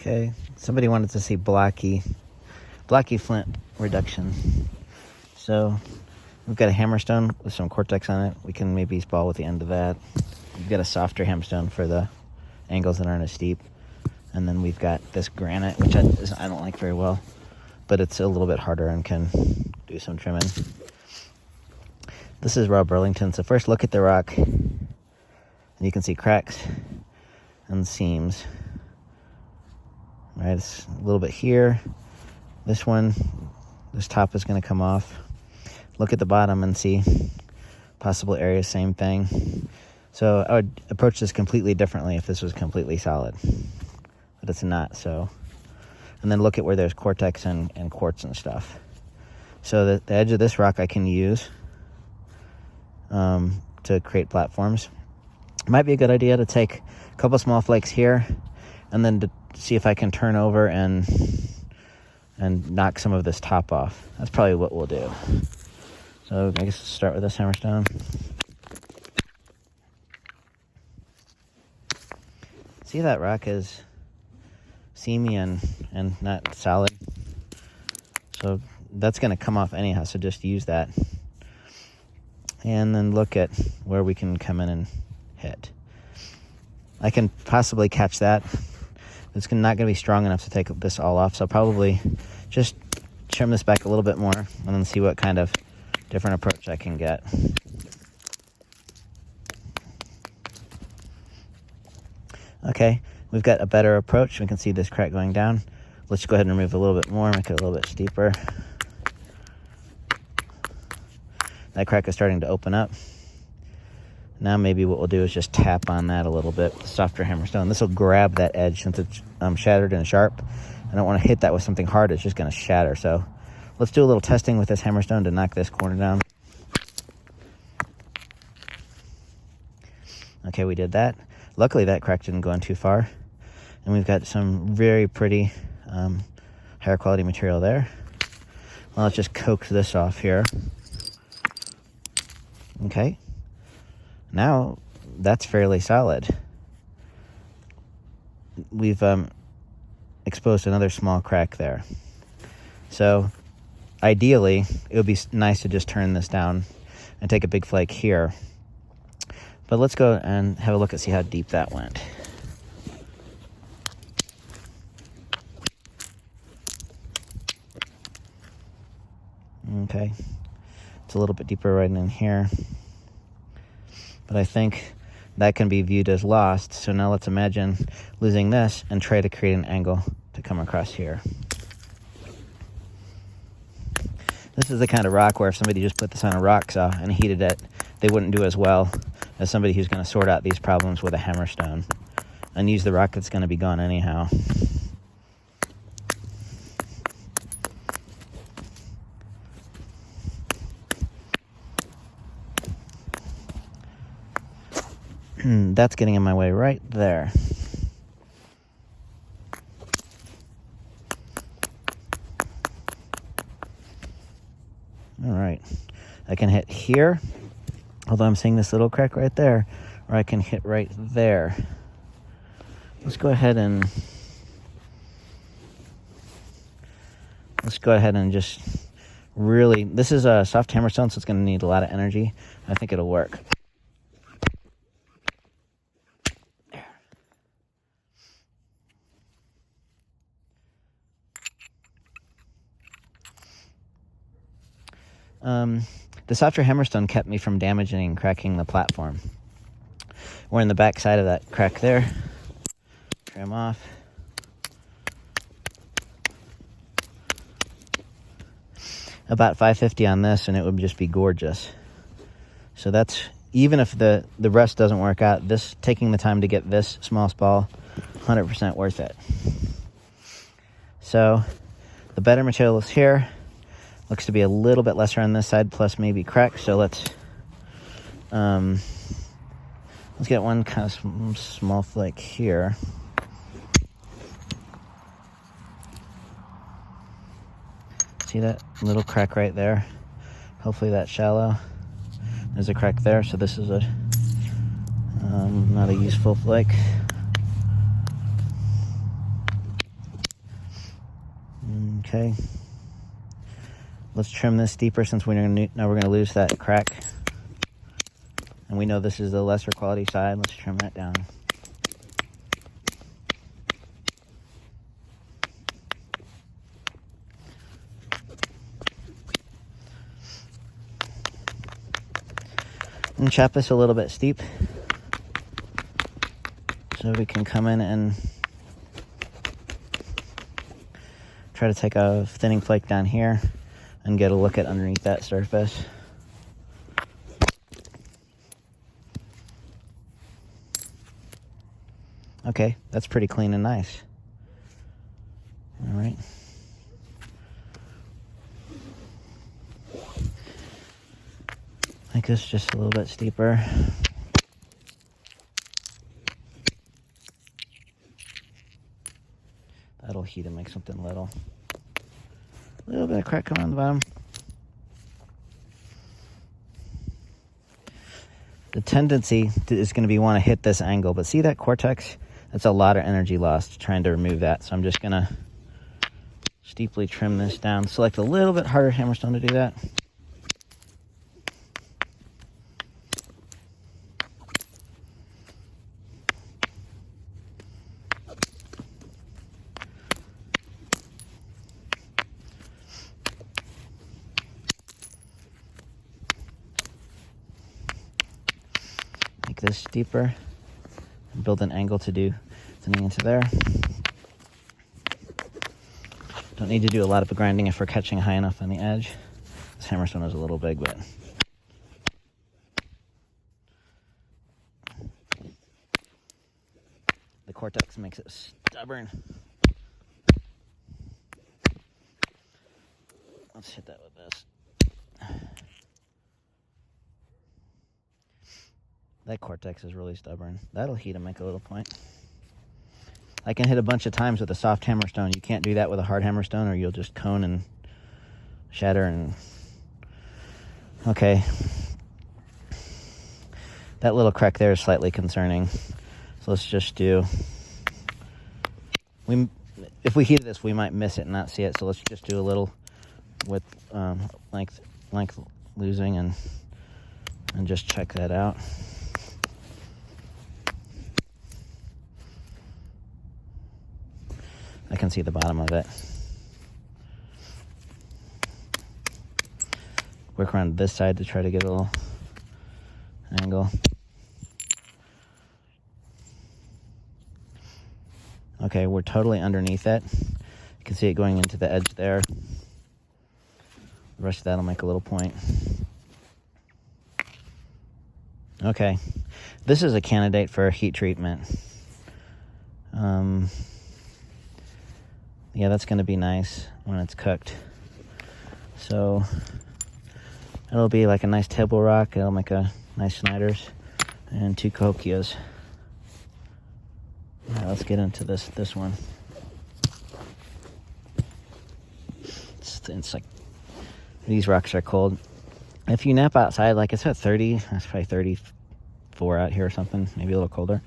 Okay, somebody wanted to see blocky flint reduction. So we've got a hammerstone with some cortex on it. We can maybe ball with the end of that. We've got a softer hammerstone for the angles that aren't as steep. And then we've got this granite, which I don't like very well, but it's a little bit harder and can do some trimming. This is raw Burlington. So first look at the rock, and you can see cracks and seams. All right, it's a little bit here. This top is going to come off. Look at the bottom and see possible areas, same thing. So I would approach this completely differently if this was completely solid, but it's not. So, and then look at where there's cortex and quartz and stuff. So the edge of this rock I can use to create platforms. It might be a good idea to take a couple small flakes here and then to see if I can turn over and knock some of this top off. That's probably what we'll do. So I guess let's start with this hammerstone. See, that rock is seamy and not solid. So that's going to come off anyhow, so just use that. And then look at where we can come in and hit. I can possibly catch that. It's not going to be strong enough to take this all off, so I'll probably just trim this back a little bit more and then see what kind of different approach I can get. Okay, we've got a better approach. We can see this crack going down. Let's go ahead and remove a little bit more, make it a little bit steeper. That crack is starting to open up. Now maybe what we'll do is just tap on that a little bit with softer hammerstone. This will grab that edge since it's shattered and sharp. I don't want to hit that with something hard. It's just going to shatter. So let's do a little testing with this hammerstone to knock this corner down. Okay, we did that. Luckily, that crack didn't go in too far. And we've got some very pretty higher quality material there. Well, let's just coax this off here. Okay. Now, that's fairly solid. We've exposed another small crack there. So, ideally, it would be nice to just turn this down and take a big flake here. But let's go and have a look and see how deep that went. Okay. It's a little bit deeper right in here. But I think that can be viewed as lost. So now let's imagine losing this and try to create an angle to come across here. This is the kind of rock where if somebody just put this on a rock saw and heated it, they wouldn't do as well as somebody who's going to sort out these problems with a hammerstone and use the rock that's going to be gone anyhow. That's getting in my way right there. All right. I can hit here, although I'm seeing this little crack right there, or I can hit right there. Let's go ahead and just really, this is a soft hammerstone, so it's going to need a lot of energy. I think it'll work. The softer hammerstone kept me from damaging and cracking the platform. We're in the back side of that crack there. Trim off. About 550 on this and it would just be gorgeous. So that's, even if the rest doesn't work out, this, taking the time to get this small spall, 100% worth it. So the better material is here. Looks to be a little bit lesser on this side, plus maybe cracked. So let's get one kind of small flake here. See that little crack right there? Hopefully that's shallow. There's a crack there, so this is a not a useful flake. Okay. Let's trim this deeper since we know we're going to lose that crack. And we know this is the lesser quality side. Let's trim that down. And chop this a little bit steep so we can come in and try to take a thinning flake down here and get a look at underneath that surface. Okay, that's pretty clean and nice. All right. Make this just a little bit steeper. That'll heat and make something little. A little bit of crack coming on the bottom. The tendency is going to be want to hit this angle, but see that cortex? That's a lot of energy lost trying to remove that. So I'm just going to steeply trim this down. Select a little bit harder hammerstone to do that. Make this deeper. Build an angle to do thinning into there. Don't need to do a lot of grinding if we're catching high enough on the edge. This hammerstone is a little big, but the cortex makes it stubborn. Let's hit that with this. That cortex is really stubborn. That'll heat and make a little point. I can hit a bunch of times with a soft hammerstone. You can't do that with a hard hammerstone or you'll just cone and shatter and... Okay. That little crack there is slightly concerning. So let's just do... If we heat this, we might miss it and not see it. So let's just do a little with length losing and just check that out. I can see the bottom of it. Work around this side to try to get a little angle. Okay, we're totally underneath it. You can see it going into the edge there. The rest of that'll make a little point. Okay, this is a candidate for heat treatment. Yeah, that's going to be nice when it's cooked. So it'll be like a nice table rock. It'll make a nice Snyder's and 2 Cahokias. All right, let's get into this one. It's like these rocks are cold. If you nap outside, like it's at 30, that's probably 34 out here or something, maybe a little colder.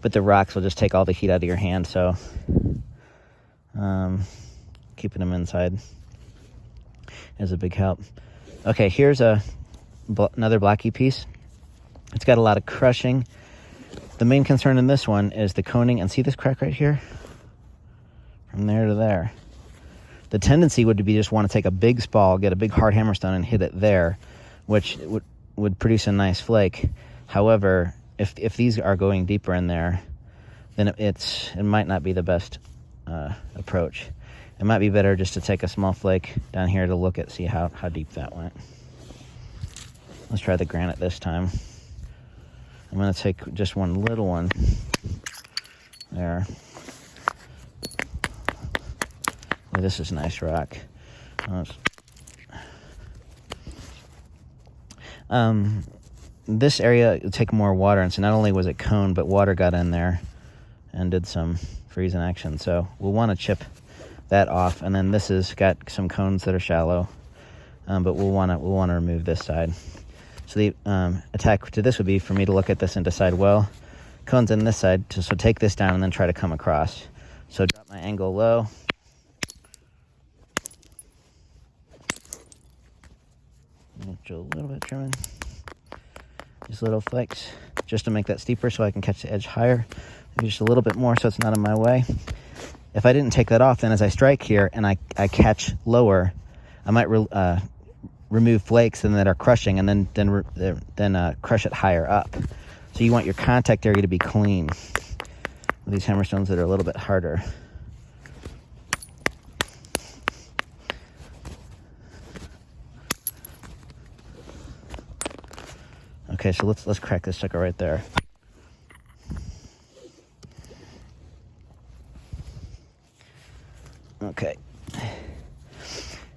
But the rocks will just take all the heat out of your hand, so keeping them inside is a big help. Okay, here's another Blocky piece. It's got a lot of crushing. The main concern in this one is the coning, and see this crack right here? From there to there. The tendency would be just want to take a big spall, get a big hard hammerstone and hit it there, which would produce a nice flake. However, if these are going deeper in there, then it might not be the best approach. It might be better just to take a small flake down here to look at, see how deep that went. Let's try the granite this time. I'm going to take just one little one there. Oh, this is nice rock. This area would take more water, and so not only was it coned, but water got in there and did some freezing action. So we'll want to chip that off, and then this has got some cones that are shallow, but we'll want to remove this side. So the attack to this would be for me to look at this and decide, well, cones in this side, so take this down and then try to come across. So drop my angle low, Do a little bit of trimming. Just little flakes, just to make that steeper so I can catch the edge higher. Maybe just a little bit more so it's not in my way. If I didn't take that off, then as I strike here and I catch lower, I might remove flakes and that are crushing, and then crush it higher up. So you want your contact area to be clean with these hammerstones that are a little bit harder. Okay, so let's crack this sucker right there. Okay.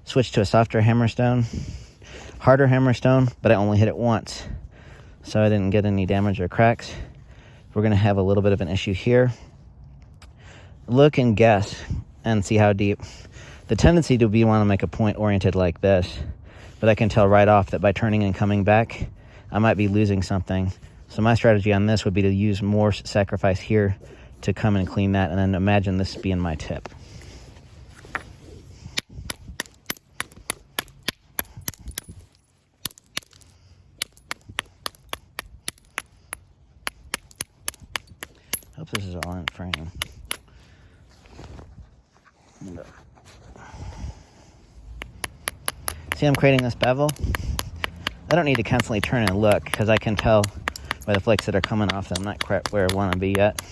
Switch to a softer hammerstone. Harder hammerstone, but I only hit it once, so I didn't get any damage or cracks. We're going to have a little bit of an issue here. Look and guess and see how deep. The tendency to be want to make a point oriented like this, but I can tell right off that by turning and coming back, I might be losing something. So my strategy on this would be to use more sacrifice here to come and clean that, and then imagine this being my tip. Hope this is all in frame. See, I'm creating this bevel. I don't need to constantly turn and look because I can tell by the flakes that are coming off that I'm not quite where I want to be yet.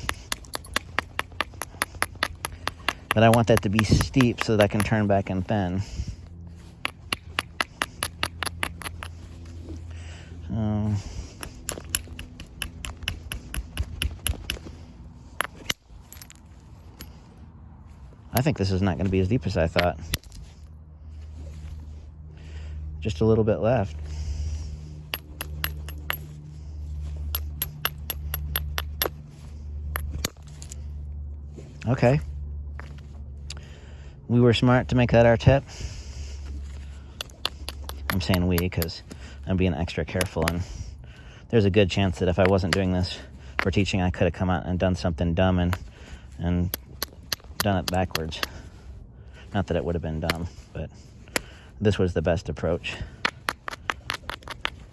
But I want that to be steep so that I can turn back and thin. I think this is not going to be as deep as I thought. Just a little bit left. Okay. We were smart to make that our tip. I'm saying we because I'm being extra careful, and there's a good chance that if I wasn't doing this for teaching, I could have come out and done something dumb and done it backwards. Not that it would have been dumb, but this was the best approach.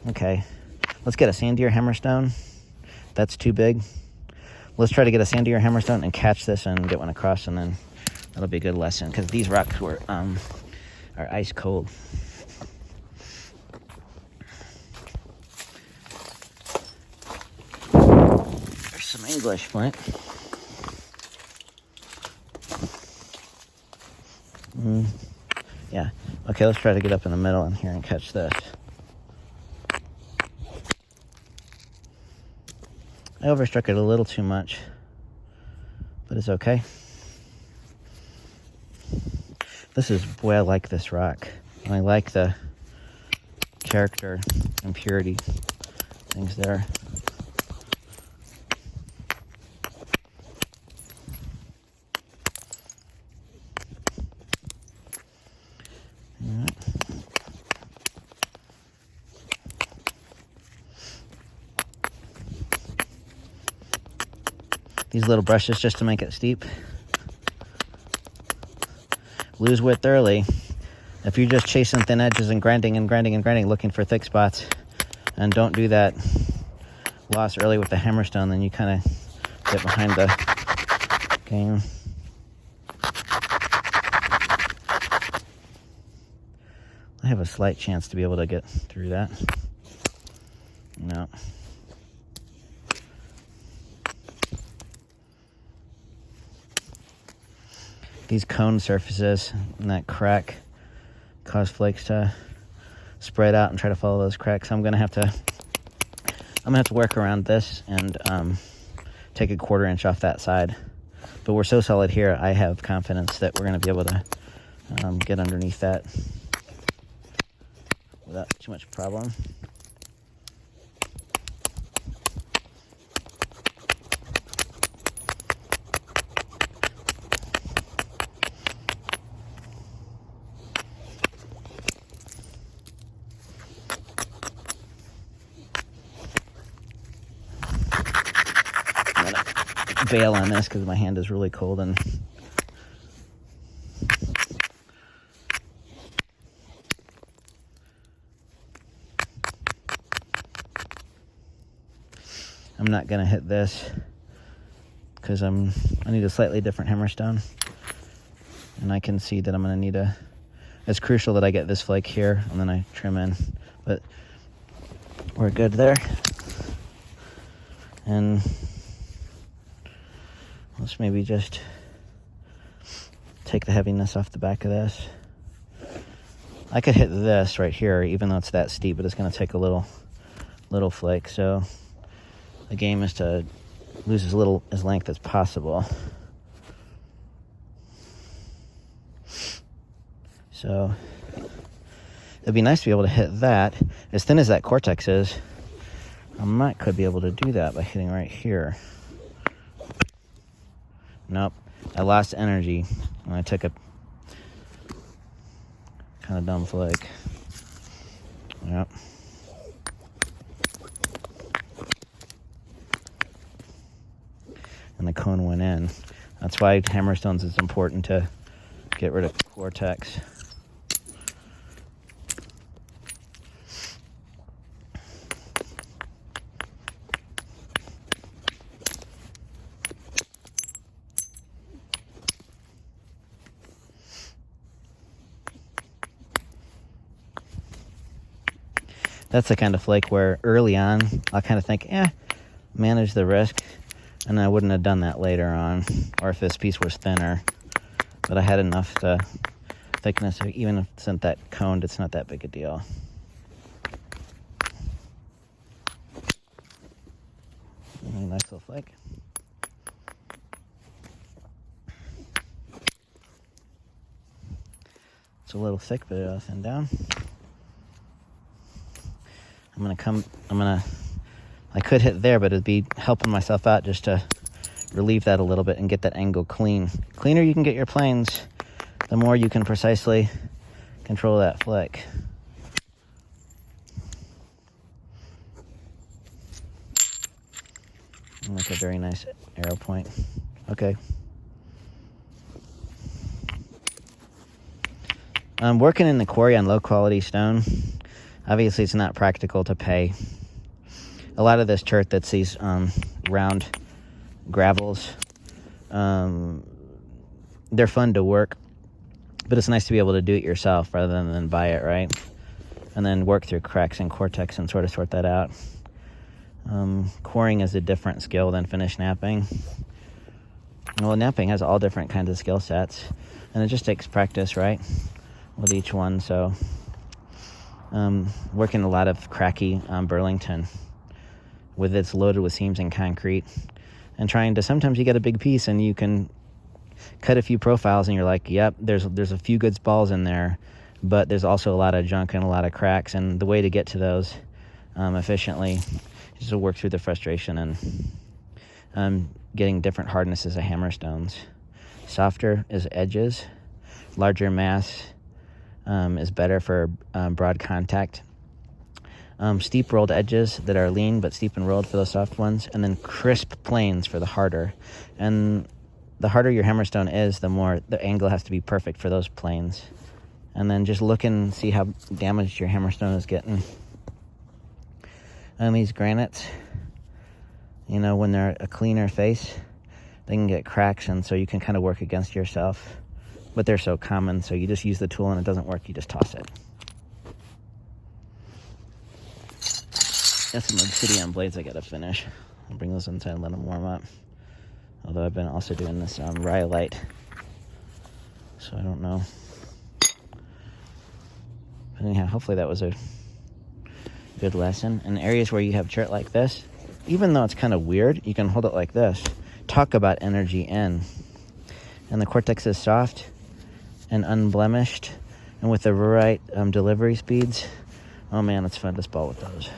Okay, let's get a sandier hammerstone. That's too big. Let's try to get a sandier hammerstone and catch this and get one across, and then that'll be a good lesson because these rocks are ice cold. There's some English flint. Yeah. Okay, let's try to get up in the middle in here and catch this. I overstruck it a little too much, but it's okay. This is, boy, I like this rock. And I like the character and purity things there. These little brushes just to make it steep. Lose width early. If you're just chasing thin edges and grinding and grinding and grinding, looking for thick spots, and don't do that loss early with the hammerstone, then you kind of get behind the game. I have a slight chance to be able to get through that. No. These cone surfaces and that crack cause flakes to spread out and try to follow those cracks. I'm gonna have to work around this and take a 1/4 inch off that side. But we're so solid here, I have confidence that we're gonna be able to get underneath that without too much problem. Bail on this because my hand is really cold and not gonna hit this because I need a slightly different hammerstone, and I can see that I'm gonna need it's crucial that I get this flake here and then I trim in, but we're good there. And let's maybe just take the heaviness off the back of this. I could hit this right here, even though it's that steep, but it's going to take a little flake. So the game is to lose as length as possible. So it'd be nice to be able to hit that. As thin as that cortex is, I could be able to do that by hitting right here. Nope, I lost energy when I took a kind of dumb flake. Yep. And the cone went in. That's why hammerstones is important to get rid of cortex. That's the kind of flake where early on, I'll kind of think, manage the risk. And I wouldn't have done that later on, or if this piece was thinner. But I had enough thickness, even if it's not that coned, it's not that big a deal. Nice little flake. It's a little thick, but it'll thin down. I could hit there, but it'd be helping myself out just to relieve that a little bit and get that angle clean. The cleaner you can get your planes, the more you can precisely control that flick. Make a very nice arrow point. Okay. Working in the quarry on low quality stone, obviously it's not practical to pay. A lot of this chert that's these round gravels, they're fun to work, but it's nice to be able to do it yourself rather than buy it, right? And then work through cracks and cortex and sort that out. Quarrying is a different skill than finish knapping. Well, knapping has all different kinds of skill sets, and it just takes practice, right, with each one. So working a lot of cracky Burlington with it's loaded with seams and concrete, and trying to, sometimes you get a big piece and you can cut a few profiles and you're like, yep, there's a few good balls in there, but there's also a lot of junk and a lot of cracks, and the way to get to those efficiently is to work through the frustration and getting different hardnesses of hammerstones. Softer is edges, larger mass is better for broad contact. Steep rolled edges that are lean but steep and rolled for the soft ones, and then crisp planes for the harder. And the harder your hammerstone is, the more the angle has to be perfect for those planes. And then just look and see how damaged your hammerstone is getting. And these granites, when they're a cleaner face, they can get cracks, and so you can kind of work against yourself. But they're so common, so you just use the tool and it doesn't work, you just toss it. Got some obsidian blades I gotta finish. I'll bring those inside and let them warm up. Although I've been also doing this rhyolite, so I don't know. But anyhow, hopefully that was a good lesson. In areas where you have chert like this, even though it's kind of weird, you can hold it like this. Talk about energy in. And the cortex is soft and unblemished, and with the right delivery speeds, oh man, it's fun to spall with those.